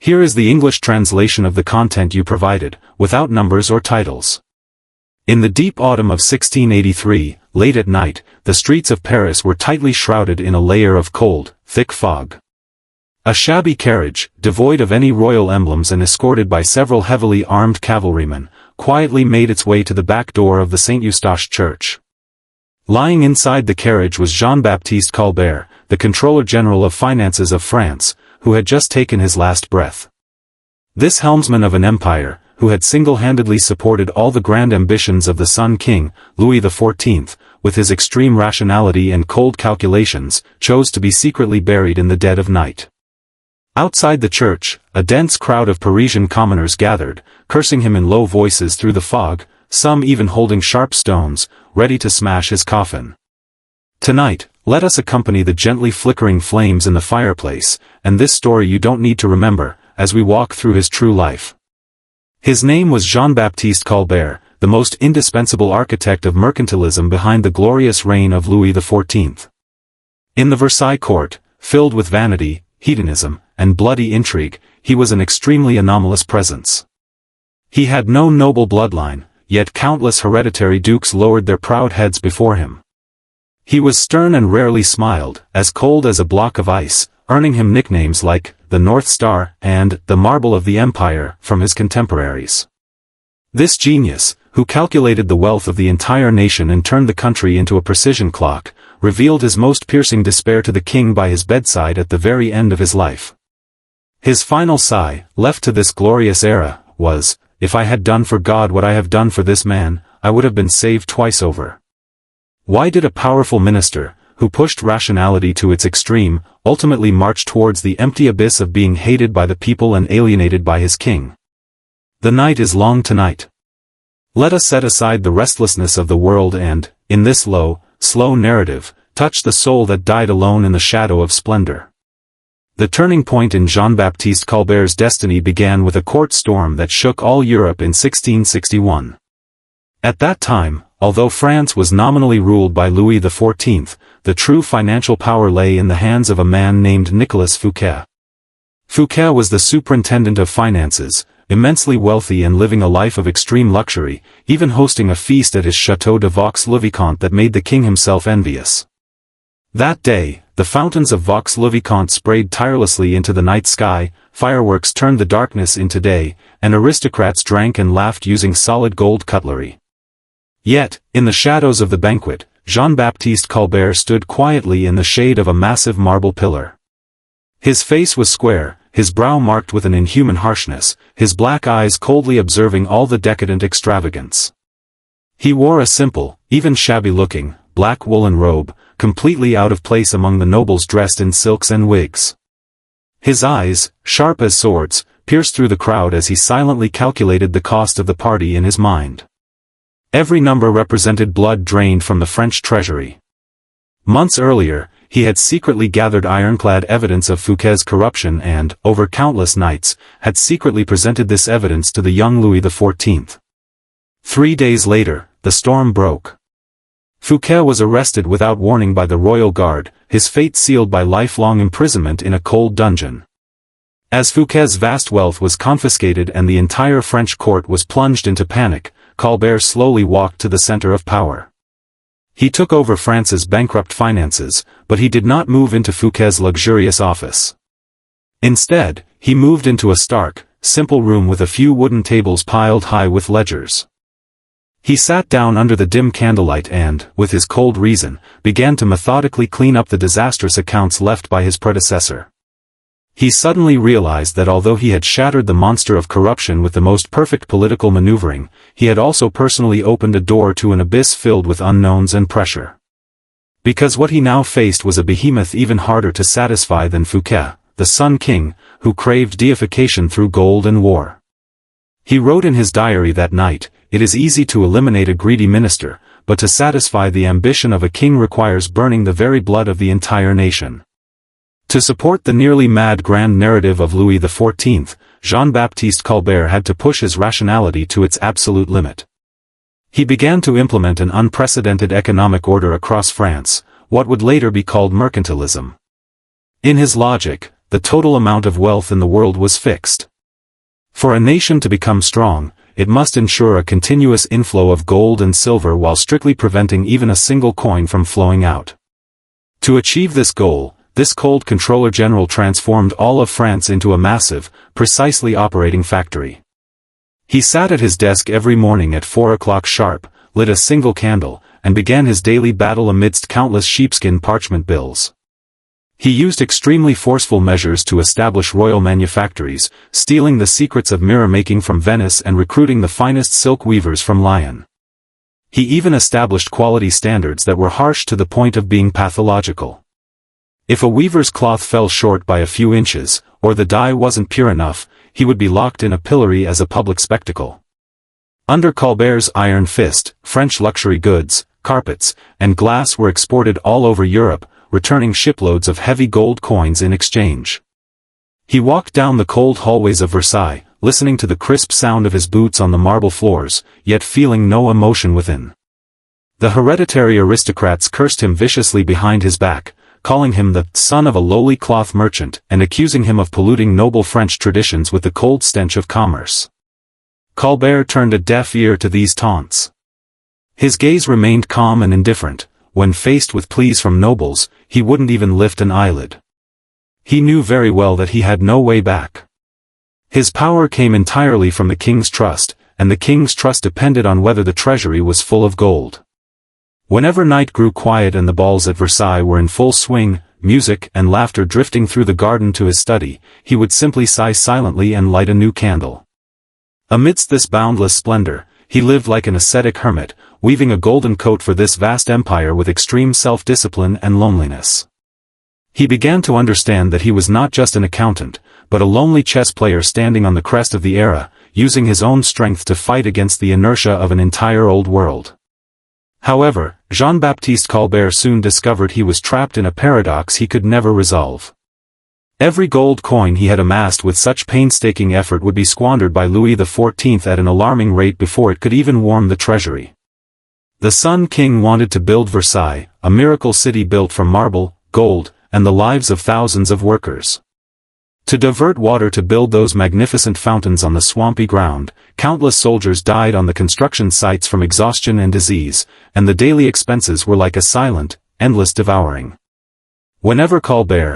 Here is the English translation of the content you provided, without numbers or titles. In the deep autumn of 1683, late at night, the streets of Paris were tightly shrouded in a layer of cold, thick fog. A shabby carriage, devoid of any royal emblems and escorted by several heavily armed cavalrymen, quietly made its way to the back door of the St. Eustache Church. Lying inside the carriage was Jean-Baptiste Colbert, the Controller-General of Finances of France, who had just taken his last breath. This helmsman of an empire, who had single-handedly supported all the grand ambitions of the Sun King, Louis XIV, with his extreme rationality and cold calculations, chose to be secretly buried in the dead of night. Outside the church, a dense crowd of Parisian commoners gathered, cursing him in low voices through the fog, some even holding sharp stones, ready to smash his coffin. Tonight, let us accompany the gently flickering flames in the fireplace, and this story you don't need to remember, as we walk through his true life. His name was Jean-Baptiste Colbert, the most indispensable architect of mercantilism behind the glorious reign of Louis XIV. In the Versailles court, filled with vanity, hedonism, and bloody intrigue, he was an extremely anomalous presence. He had no noble bloodline, yet countless hereditary dukes lowered their proud heads before him. He was stern and rarely smiled, as cold as a block of ice, earning him nicknames like the North Star and the Marble of the Empire from his contemporaries. This genius, who calculated the wealth of the entire nation and turned the country into a precision clock, revealed his most piercing despair to the king by his bedside at the very end of his life. His final sigh, left to this glorious era, was, "If I had done for God what I have done for this man, I would have been saved twice over." Why did a powerful minister, who pushed rationality to its extreme, ultimately march towards the empty abyss of being hated by the people and alienated by his king? The night is long tonight. Let us set aside the restlessness of the world and, in this low, slow narrative, touch the soul that died alone in the shadow of splendor. The turning point in Jean-Baptiste Colbert's destiny began with a court storm that shook all Europe in 1661. At that time, although France was nominally ruled by Louis XIV, the true financial power lay in the hands of a man named Nicolas Fouquet. Fouquet was the superintendent of finances, immensely wealthy and living a life of extreme luxury, even hosting a feast at his Château de Vaux-le-Vicomte that made the king himself envious. That day, the fountains of Vaux-le-Vicomte sprayed tirelessly into the night sky, fireworks turned the darkness into day, and aristocrats drank and laughed using solid gold cutlery. Yet, in the shadows of the banquet, Jean-Baptiste Colbert stood quietly in the shade of a massive marble pillar. His face was square, his brow marked with an inhuman harshness, his black eyes coldly observing all the decadent extravagance. He wore a simple, even shabby-looking, black woolen robe, completely out of place among the nobles dressed in silks and wigs. His eyes, sharp as swords, pierced through the crowd as he silently calculated the cost of the party in his mind. Every number represented blood drained from the French treasury. Months earlier, he had secretly gathered ironclad evidence of Fouquet's corruption and, over countless nights, had secretly presented this evidence to the young Louis XIV. 3 days later, the storm broke. Fouquet was arrested without warning by the royal guard, his fate sealed by lifelong imprisonment in a cold dungeon. As Fouquet's vast wealth was confiscated and the entire French court was plunged into panic, Colbert slowly walked to the center of power. He took over France's bankrupt finances, but he did not move into Fouquet's luxurious office. Instead, he moved into a stark, simple room with a few wooden tables piled high with ledgers. He sat down under the dim candlelight and, with his cold reason, began to methodically clean up the disastrous accounts left by his predecessor. He suddenly realized that although he had shattered the monster of corruption with the most perfect political maneuvering, he had also personally opened a door to an abyss filled with unknowns and pressure. Because what he now faced was a behemoth even harder to satisfy than Fouquet, the Sun King, who craved deification through gold and war. He wrote in his diary that night, "It is easy to eliminate a greedy minister, but to satisfy the ambition of a king requires burning the very blood of the entire nation." To support the nearly mad grand narrative of Louis XIV, Jean-Baptiste Colbert had to push his rationality to its absolute limit. He began to implement an unprecedented economic order across France, what would later be called mercantilism. In his logic, the total amount of wealth in the world was fixed. For a nation to become strong, it must ensure a continuous inflow of gold and silver while strictly preventing even a single coin from flowing out. To achieve this goal, this cold controller-general transformed all of France into a massive, precisely operating factory. He sat at his desk every morning at 4 o'clock sharp, lit a single candle, and began his daily battle amidst countless sheepskin parchment bills. He used extremely forceful measures to establish royal manufactories, stealing the secrets of mirror-making from Venice and recruiting the finest silk weavers from Lyon. He even established quality standards that were harsh to the point of being pathological. If a weaver's cloth fell short by a few inches, or the dye wasn't pure enough, he would be locked in a pillory as a public spectacle. Under Colbert's iron fist, French luxury goods, carpets, and glass were exported all over Europe, returning shiploads of heavy gold coins in exchange. He walked down the cold hallways of Versailles, listening to the crisp sound of his boots on the marble floors, yet feeling no emotion within. The hereditary aristocrats cursed him viciously behind his back, calling him the son of a lowly cloth merchant and accusing him of polluting noble French traditions with the cold stench of commerce. Colbert turned a deaf ear to these taunts. His gaze remained calm and indifferent. When faced with pleas from nobles, he wouldn't even lift an eyelid. He knew very well that he had no way back. His power came entirely from the king's trust, and the king's trust depended on whether the treasury was full of gold. Whenever night grew quiet and the balls at Versailles were in full swing, music and laughter drifting through the garden to his study, he would simply sigh silently and light a new candle. Amidst this boundless splendor, he lived like an ascetic hermit, weaving a golden coat for this vast empire with extreme self-discipline and loneliness. He began to understand that he was not just an accountant, but a lonely chess player standing on the crest of the era, using his own strength to fight against the inertia of an entire old world. However, Jean-Baptiste Colbert soon discovered he was trapped in a paradox he could never resolve. Every gold coin he had amassed with such painstaking effort would be squandered by Louis XIV at an alarming rate before it could even warm the treasury. The Sun King wanted to build Versailles, a miracle city built from marble, gold, and the lives of thousands of workers. To divert water to build those magnificent fountains on the swampy ground, countless soldiers died on the construction sites from exhaustion and disease, and the daily expenses were like a silent, endless devouring. Whenever Colbert,